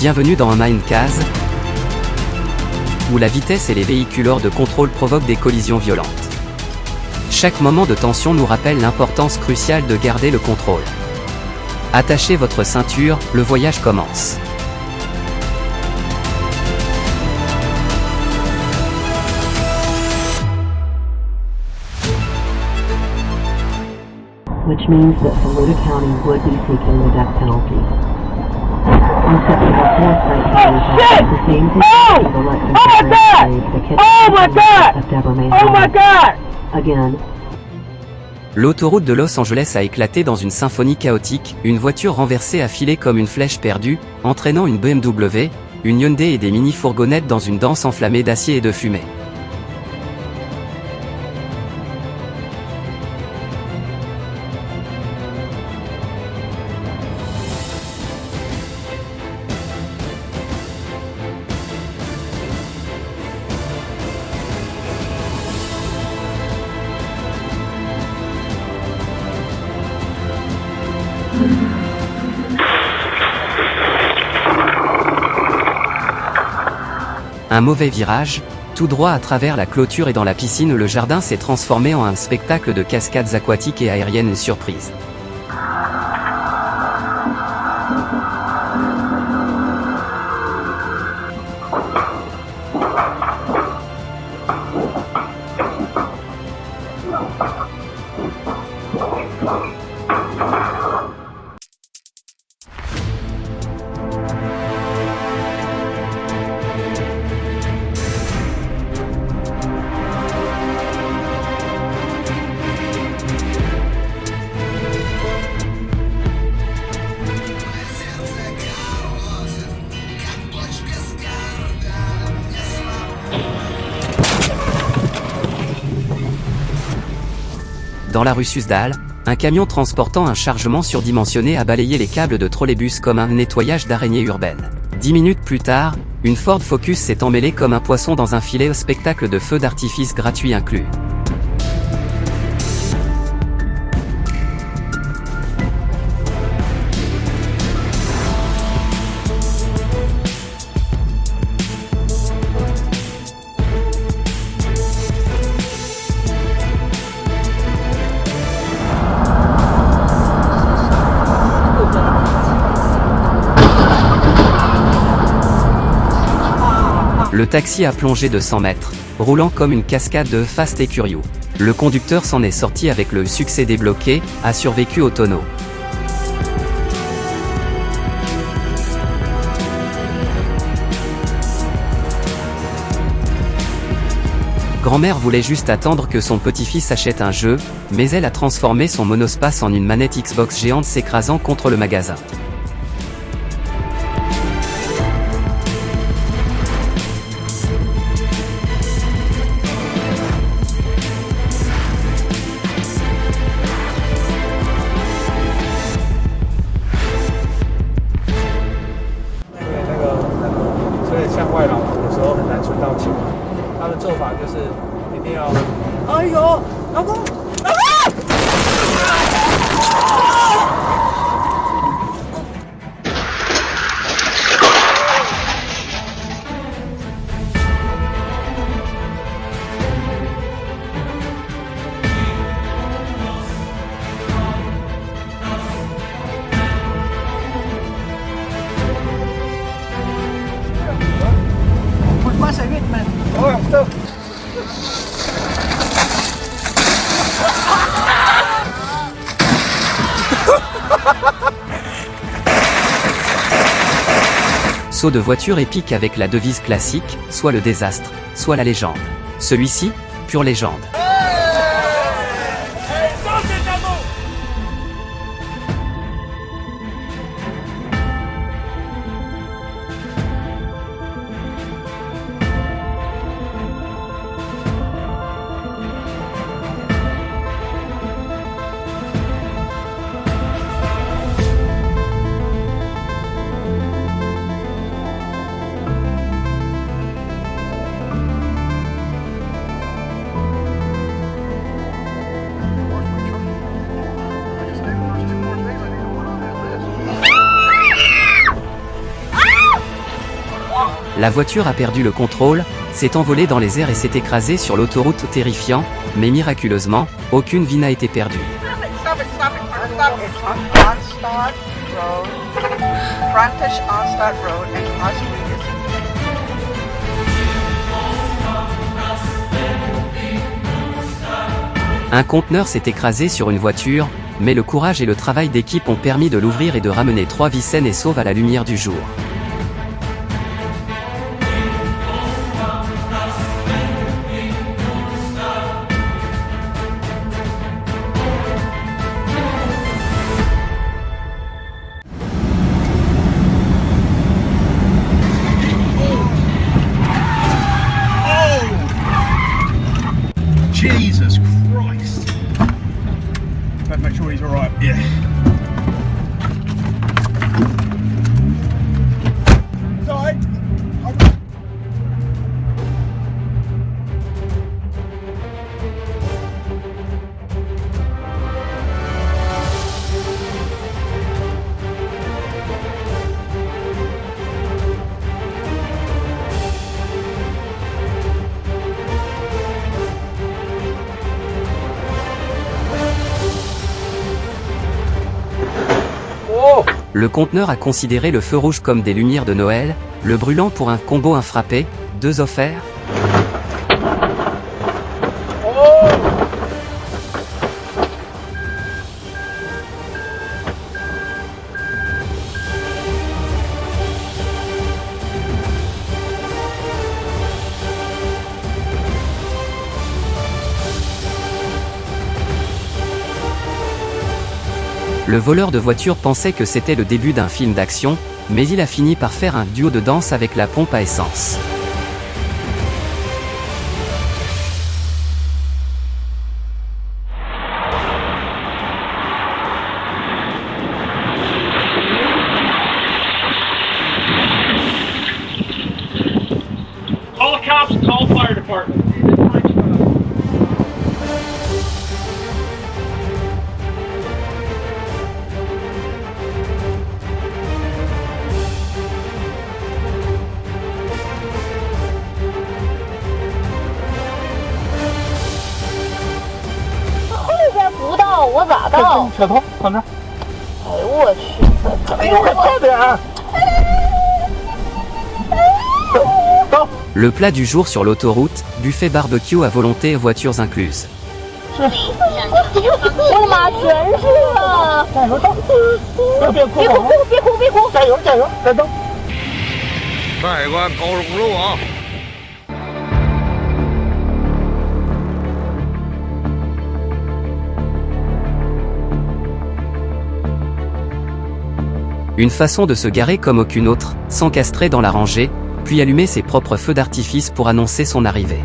Bienvenue dans un Mindcast, où la vitesse et les véhicules hors de contrôle provoquent des collisions violentes. Chaque moment de tension nous rappelle l'importance cruciale de garder le contrôle. Attachez votre ceinture, le voyage commence. Which means that Saluda County would be seeking the death penalty. On September 4th, 1985, the same thing the Lexington the Deborah May Howard. Again. L'autoroute de Los Angeles a éclaté dans une symphonie chaotique, une voiture renversée a filé comme une flèche perdue, entraînant une BMW, une Hyundai et des mini-fourgonnettes dans une danse enflammée d'acier et de fumée. Un mauvais virage, tout droit à travers la clôture et dans la piscine, le jardin s'est transformé en un spectacle de cascades aquatiques et aériennes surprises. Dans la rue Susdal, un camion transportant un chargement surdimensionné a balayé les câbles de trolleybus comme un nettoyage d'araignées urbaines. 10 minutes plus tard, une Ford Focus s'est emmêlée comme un poisson dans un filet, au spectacle de feux d'artifice gratuit inclus. Le taxi a plongé de 100 mètres, roulant comme une cascade de Fast et Furious. Le conducteur s'en est sorti avec le succès débloqué, a survécu au tonneau. Grand-mère voulait juste attendre que son petit-fils achète un jeu, mais elle a transformé son monospace en une manette Xbox géante s'écrasant contre le magasin.哎呦，老公！Qua xe buýt mà. Ôi, không. Saut de voiture épique avec la devise classique, soit le désastre, soit la légende. Celui-ci, pure légende. La voiture a perdu le contrôle, s'est envolée dans les airs et s'est écrasée sur l'autoroute, terrifiant, mais miraculeusement, aucune vie n'a été perdue. Stop it, stop it, stop it. It's on Onstad Road, frontage Onstad Road and Las Vegas. Un conteneur s'est écrasé sur une voiture, mais le courage et le travail d'équipe ont permis de l'ouvrir et de ramener 3 vies saines et sauves à la lumière du jour. Jesus Christ. Better make sure he's alright. Yeah. Sorry. Le conteneur a considéré le feu rouge comme des lumières de Noël, le brûlant pour un combo infrappé, 2 offerts. Le voleur de voiture pensait que c'était le début d'un film d'action, mais il a fini par faire un duo de danse avec la pompe à essence. Call the cops, call the fire department.小偷，旁边。哎呦我去！哎呦，快点儿！走。 Le plat du jour sur l'autoroute, buffet barbecue à volonté, voitures incluses. 我的妈，全是啊！加油，走！别哭，别哭！加油，再走！山海关高速公路啊！ Une façon de se garer comme aucune autre, s'encastrer dans la rangée, puis allumer ses propres feux d'artifice pour annoncer son arrivée.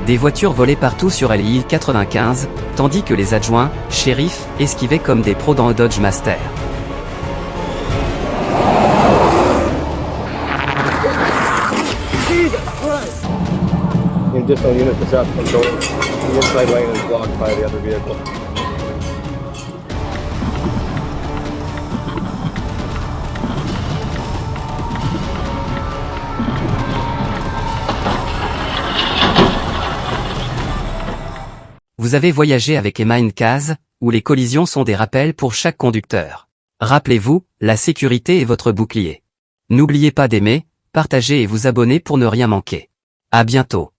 Des voitures volaient partout sur l'île 95, tandis que les adjoints, shérifs, esquivaient comme des pros dans un Dodge Master. additional units to set control. The inside lane is blocked by the other vehicle. Vous avez voyagé avec Emma Incas, où les collisions sont des rappels pour chaque conducteur. Rappelez-vous, la sécurité est votre bouclier. N'oubliez pas d'aimer, partager et vous abonner pour ne rien manquer. À bientôt.